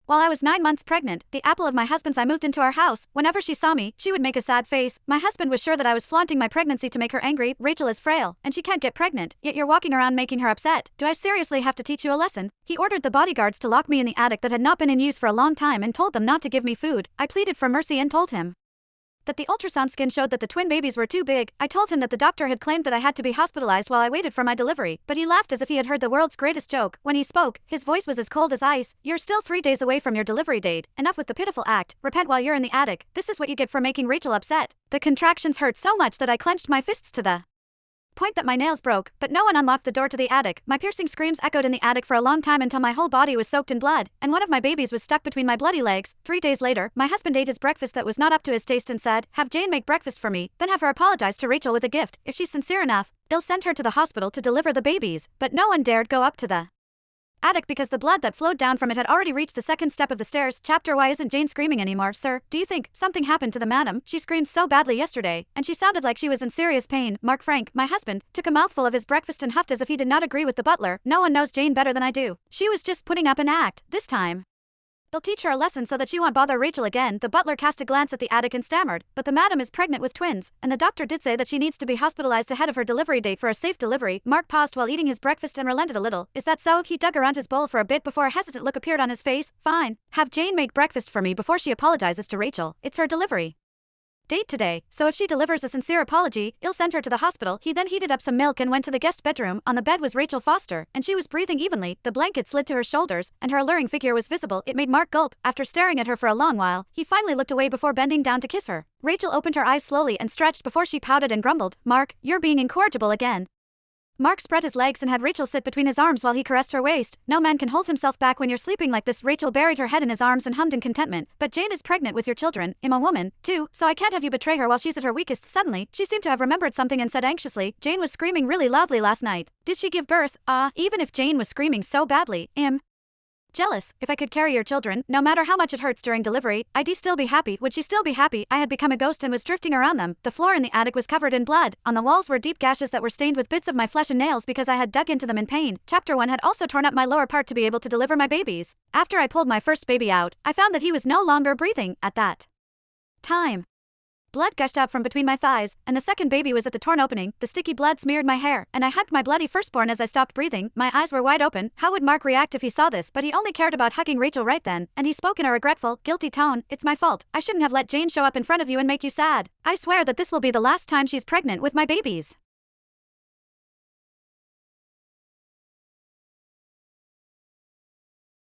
While I was 9 months pregnant, the apple of my husband's eye moved into our house. Whenever she saw me, she would make a sad face. My husband was sure that I was flaunting my pregnancy to make her angry. Rachel is frail, and she can't get pregnant, yet you're walking around making her upset. Do I seriously have to teach you a lesson? He ordered the bodyguards to lock me in the attic that had not been in use for a long time and told them not to give me food. I pleaded for mercy and told him that the ultrasound scan showed that the twin babies were too big. I told him that the doctor had claimed that I had to be hospitalized while I waited for my delivery, but he laughed as if he had heard the world's greatest joke. When he spoke, his voice was as cold as ice. You're still 3 days away from your delivery date. Enough with the pitiful act. Repent while you're in the attic. This is what you get for making Rachel upset. The contractions hurt so much that I clenched my fists to the point that my nails broke, but no one unlocked the door to the attic. My piercing screams echoed in the attic for a long time until my whole body was soaked in blood, and one of my babies was stuck between my bloody legs. 3 days later, my husband ate his breakfast that was not up to his taste and said, "Have Jane make breakfast for me, then have her apologize to Rachel with a gift. If she's sincere enough, he'll send her to the hospital to deliver the babies." But no one dared go up to the attic because the blood that flowed down from it had already reached the second step of the stairs. Chapter: Why isn't Jane screaming anymore, sir? Do you think something happened to the madam? She screamed so badly yesterday, and she sounded like she was in serious pain. Mark Frank, my husband, took a mouthful of his breakfast and huffed as if he did not agree with the butler. No one knows Jane better than I do. She was just putting up an act. This time he'll teach her a lesson so that she won't bother Rachel again. The butler cast a glance at the attic and stammered, "But the madam is pregnant with twins, and the doctor did say that she needs to be hospitalized ahead of her delivery date for a safe delivery." Mark paused while eating his breakfast and relented a little. "Is that so?" He dug around his bowl for a bit before a hesitant look appeared on his face. "Fine. Have Jane make breakfast for me before she apologizes to Rachel. It's her delivery date today, so if she delivers a sincere apology, he'll send her to the hospital." He then heated up some milk and went to the guest bedroom. On the bed was Rachel Foster, and she was breathing evenly. The blanket slid to her shoulders, and her alluring figure was visible. It made Mark gulp. After staring at her for a long while, he finally looked away before bending down to kiss her. Rachel opened her eyes slowly and stretched before she pouted and grumbled, "Mark, you're being incorrigible again." Mark spread his legs and had Rachel sit between his arms while he caressed her waist. "No man can hold himself back when you're sleeping like this." Rachel buried her head in his arms and hummed in contentment. "But Jane is pregnant with your children. I'm a woman, too, so I can't have you betray her while she's at her weakest." Suddenly, she seemed to have remembered something and said anxiously, "Jane was screaming really loudly last night. Did she give birth?" Even if Jane was screaming so badly, I'm jealous. If I could carry your children, no matter how much it hurts during delivery, I'd still be happy. Would she still be happy? I had become a ghost and was drifting around them. The floor in the attic was covered in blood. On the walls were deep gashes that were stained with bits of my flesh and nails because I had dug into them in pain. Chapter 1 had also torn up my lower part to be able to deliver my babies. After I pulled my first baby out, I found that he was no longer breathing. At that time, blood gushed out from between my thighs, and the second baby was at the torn opening. The sticky blood smeared my hair, and I hugged my bloody firstborn as I stopped breathing. My eyes were wide open. How would Mark react if he saw this? But he only cared about hugging Rachel right then, and he spoke in a regretful, guilty tone. "It's my fault. I shouldn't have let Jane show up in front of you and make you sad. I swear that this will be the last time she's pregnant with my babies."